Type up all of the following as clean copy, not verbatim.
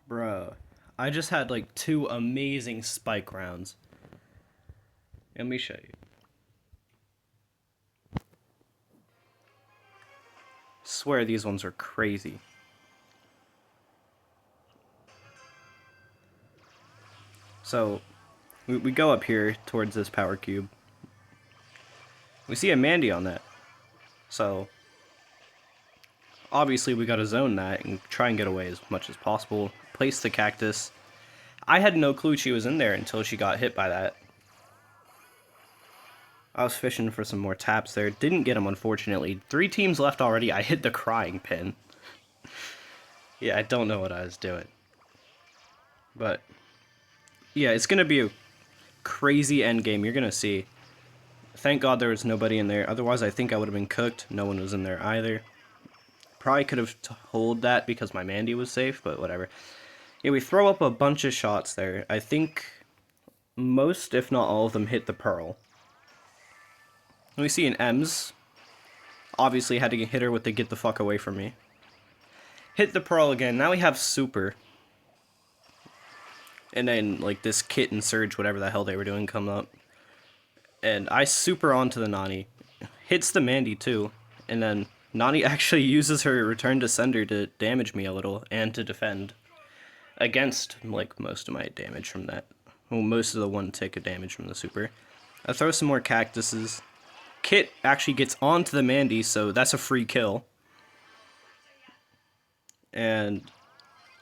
Bruh, I just had like two amazing spike rounds. Let me show you. Swear these ones are crazy. So, we go up here towards this power cube. We see a Mandy on that. So, obviously we gotta zone that and try and get away as much as possible. Place the cactus. I had no clue she was in there until she got hit by that. I was fishing for some more taps there. Didn't get them, unfortunately. 3 teams left already. I hit the crying pin. Yeah, I don't know what I was doing. But, yeah, it's going to be a crazy end game. You're going to see. Thank God there was nobody in there. Otherwise, I think I would have been cooked. No one was in there either. Probably could have told that because my Mandy was safe, but whatever. Yeah, we throw up a bunch of shots there. I think most, if not all of them, hit the Pearl. We see an Ems. Obviously had to hit her with the get the fuck away from me. Hit the Pearl again. Now we have Super. And then, like, this Kit and Surge, whatever the hell they were doing, come up. And I Super onto the Nani. Hits the Mandy, too. And then Nani actually uses her Return to Sender to damage me a little and to defend. Against, like, most of my damage from that. Well, most of the 1 tick of damage from the Super. I throw some more cactuses. Kit actually gets onto the Mandy, so that's a free kill. And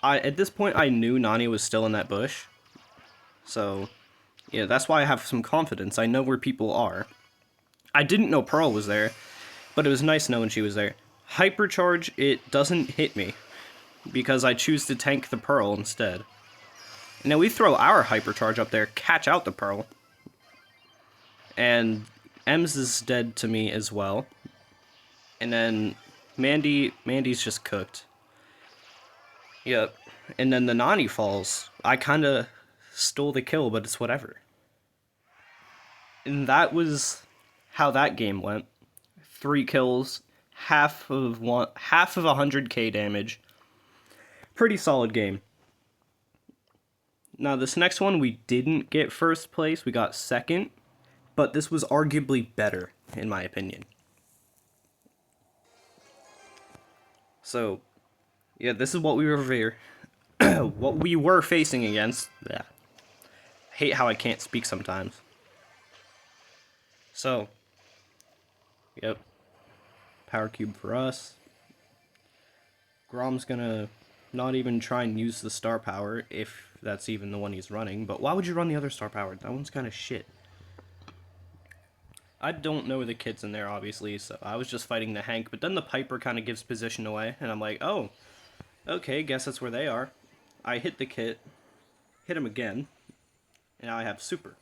at this point, I knew Nani was still in that bush. So, yeah, that's why I have some confidence. I know where people are. I didn't know Pearl was there, but it was nice knowing she was there. Hypercharge, it doesn't hit me, because I choose to tank the Pearl instead. And now we throw our Hypercharge up there, catch out the Pearl. And Ems is dead to me as well. And then Mandy's just cooked. Yep. And then the Nani falls. I kind of stole the kill, but it's whatever. And that was how that game went. 3 kills, half of 100k damage. Pretty solid game. Now this next one we didn't get first place, we got second, but this was arguably better in my opinion. So, yeah, this is what we were what we were facing against. Yeah. Hate how I can't speak sometimes. So, yep. Power cube for us. Grom's gonna not even try and use the star power, if that's even the one he's running. But why would you run the other star power? That one's kind of shit. I don't know the kids in there, obviously, so I was just fighting the Hank. But then the Piper kind of gives position away, and I'm like, oh, okay, guess that's where they are. I hit the Kit, hit him again, and now I have Super.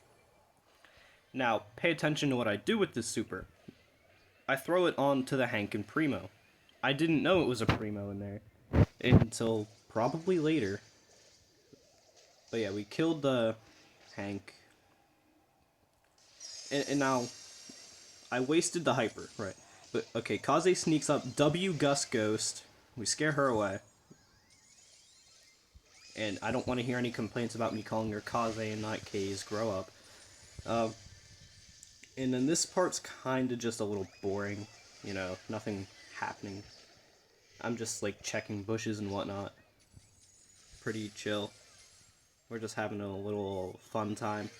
Now, pay attention to what I do with this Super. I throw it on to the Hank and Primo. I didn't know it was a Primo in there until probably later. But yeah, we killed the Hank. And now, I wasted the Hyper, right. But, okay, Kaze sneaks up, W Gus Ghost. We scare her away. And I don't want to hear any complaints about me calling her Kaze and not K's. Grow up. And then this part's kind of just a little boring. You know, nothing happening. I'm just, like, checking bushes and whatnot. Pretty chill. We're just having a little fun time.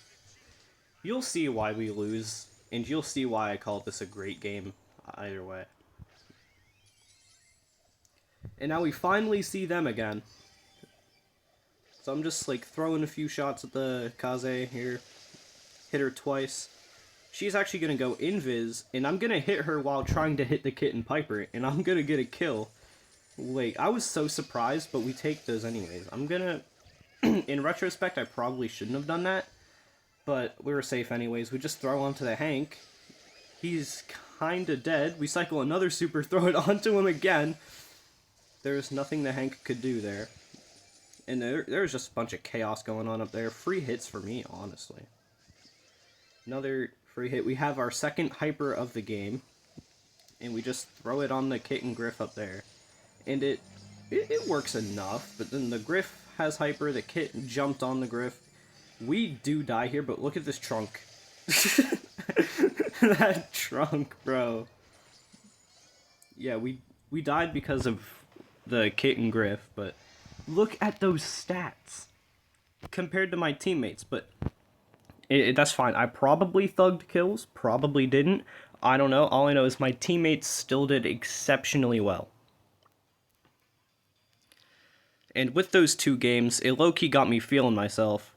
You'll see why we lose, and you'll see why I call this a great game either way. And now we finally see them again. So I'm just, like, throwing a few shots at the Kaze here. Hit her twice. She's actually going to go invis, and I'm going to hit her while trying to hit the Kit and Piper, and I'm going to get a kill. Wait, I was so surprised, but we take those anyways. I'm going to... In retrospect, I probably shouldn't have done that, but we were safe anyways. We just throw onto the Hank. He's kind of dead. We cycle another Super, throw it onto him again. There's nothing the Hank could do there. And there's just a bunch of chaos going on up there. Free hits for me, honestly. Another free hit. We have our second Hyper of the game. And we just throw it on the Kit and Griff up there. And it works enough, but then the Griff has hyper, the Kit jumped on the Griff. We do die here, but look at this trunk. That trunk, bro. Yeah, we died because of the Kit and Griff, but look at those stats compared to my teammates, but that's fine. I probably thugged kills, probably didn't. I don't know. All I know is my teammates still did exceptionally well. And with those 2 games, it low-key got me feeling myself.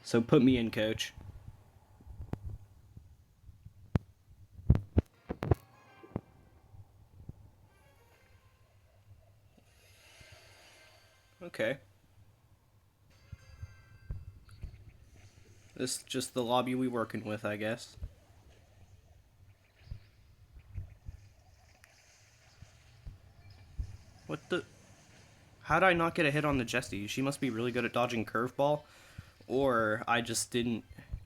So put me in, coach. Okay. This is just the lobby we working with, I guess. What the... How did I not get a hit on the Jessie? She must be really good at dodging curveball. Or I just didn't...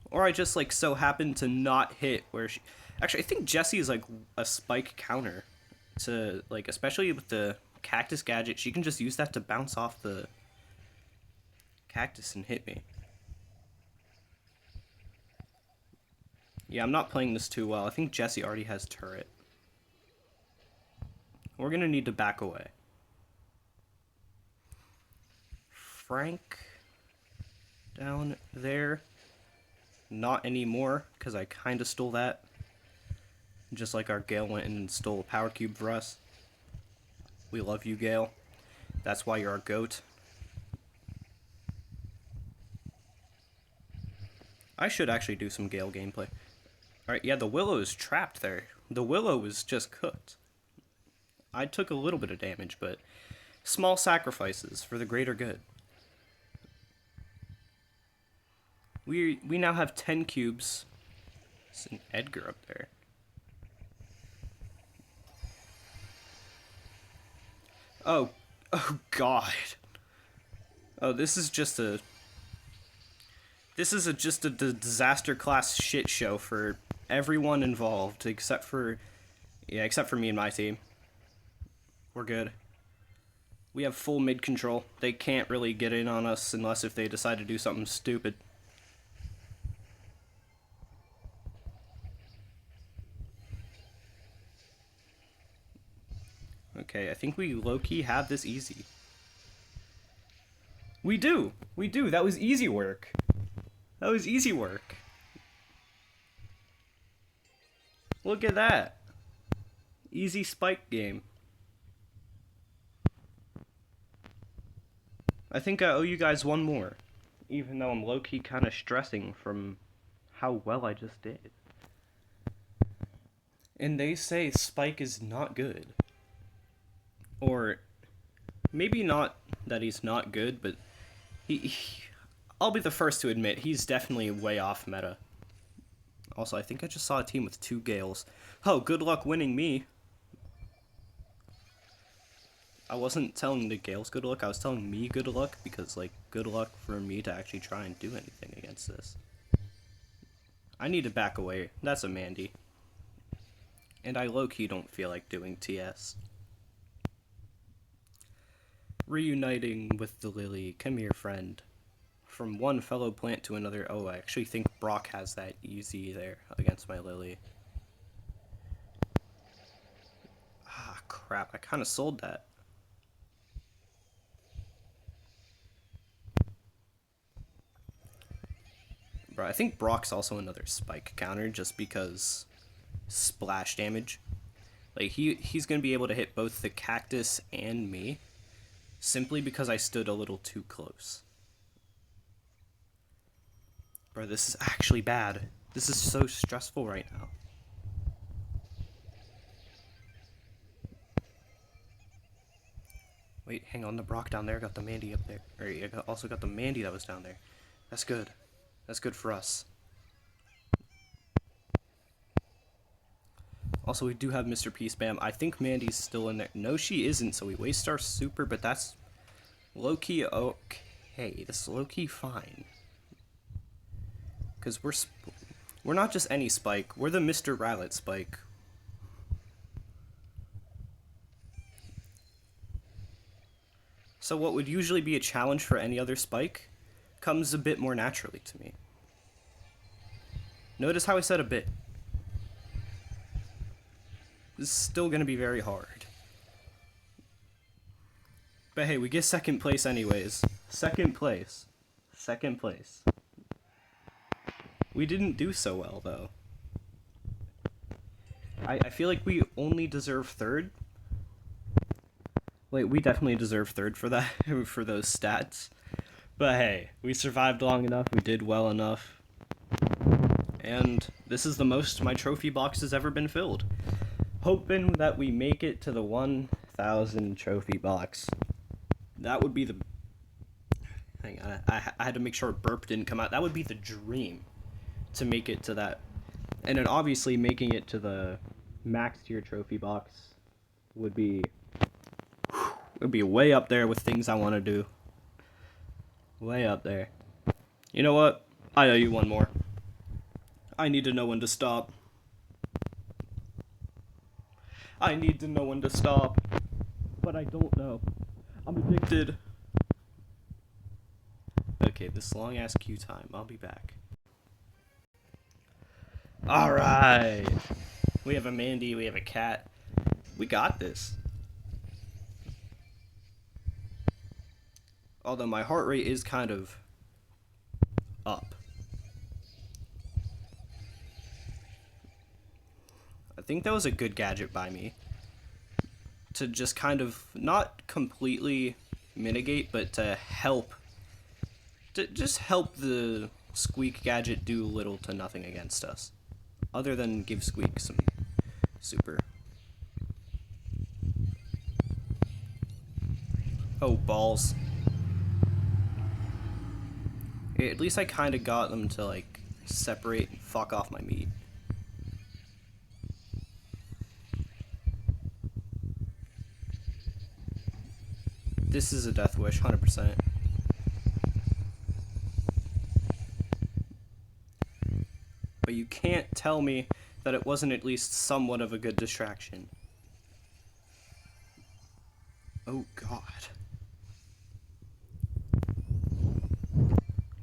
Or I just, like, so happened to not hit where she... Actually, I think Jessie is, like, a spike counter. To, like, especially with the cactus gadget, she can just use that to bounce off the cactus and hit me. Yeah, I'm not playing this too well. I think Jessie already has turret. We're gonna need to back away. Frank down there. Not anymore, because I kind of stole that. Just like our Gale went and stole a power cube for us. We love you, Gale. That's why you're our GOAT. I should actually do some Gale gameplay. Alright, yeah, the Willow is trapped there. The Willow was just cooked. I took a little bit of damage, but small sacrifices for the greater good. We now have 10 cubes. There's an Edgar up there. Oh God. Oh, this is just a disaster class shit show for everyone involved except for me and my team. We're good. We have full mid control. They can't really get in on us unless if they decide to do something stupid. Okay, I think we low-key have this easy. We do! We do! That was easy work! That was easy work! Look at that! Easy spike game. I think I owe you guys one more. Even though I'm low-key kind of stressing from how well I just did. And they say Spike is not good. Or maybe not that he's not good, but I'll be the first to admit he's definitely way off meta. Also, I think I just saw a team with 2 Gales. Oh, good luck winning me. I wasn't telling the Gales good luck, I was telling me good luck, because, like, good luck for me to actually try and do anything against this. I need to back away. That's a Mandy. And I low-key don't feel like doing TS. Reuniting with the Lily. Come here, friend. From one fellow plant to another. Oh, I actually think Brock has that easy there against my Lily. Ah, crap. I kind of sold that. Bro, I think Brock's also another spike counter just because splash damage. Like, he's going to be able to hit both the cactus and me. Simply because I stood a little too close. Bro, this is actually bad. This is so stressful right now. Wait, hang on, the Brock down there got the Mandy up there. Or you also got the Mandy that was down there. That's good. That's good for us. Also, we do have Mr. P spam. I think Mandy's still in there. No, she isn't, so we waste our super, but that's low-key okay. This is low-key fine. Because we're not just any spike. We're the Mr. Rowlet spike. So what would usually be a challenge for any other Spike comes a bit more naturally to me. Notice how I said a bit. This is still going to be very hard. But hey, we get second place anyways. Second place. Second place. We didn't do so well, though. I feel like we only deserve third. Wait, we definitely deserve third for that, for those stats. But hey, we survived long enough, we did well enough. And this is the most my trophy box has ever been filled. Hoping that we make it to the 1,000 trophy box. That would be the... Hang on, I had to make sure burp didn't come out. That would be the dream, to make it to that. And then obviously making it to the max tier trophy box would be way up there with things I want to do. Way up there. You know what? I owe you one more. I need to know when to stop. I need to know when to stop. But I don't know. I'm addicted. Okay, this long ass queue time. I'll be back. Alright. We have a Mandy, we have a cat. We got this. Although my heart rate is kind of up. I think that was a good gadget by me. To just kind of, not completely mitigate, but to help. To just help the Squeak gadget do little to nothing against us. Other than give Squeak some super. Oh, balls. At least I kind of got them to, like, separate and fuck off my meat. This is a death wish, 100%. But you can't tell me that it wasn't at least somewhat of a good distraction. Oh, God.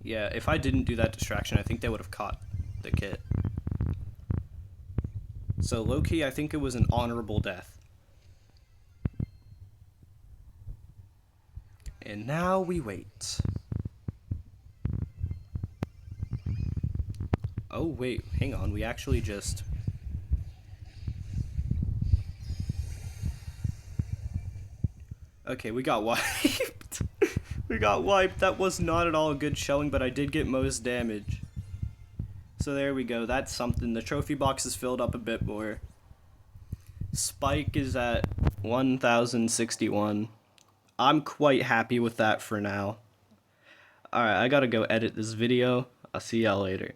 Yeah, if I didn't do that distraction, I think they would have caught the kit. So, low-key, I think it was an honorable death. And now we wait. Oh, wait, hang on, we actually just... Okay, we got wiped. We got wiped. That was not at all a good showing, but I did get most damage. So there we go, that's something. The trophy box is filled up a bit more. Spike is at 1,061. I'm quite happy with that for now. Alright, I gotta go edit this video. I'll see y'all later.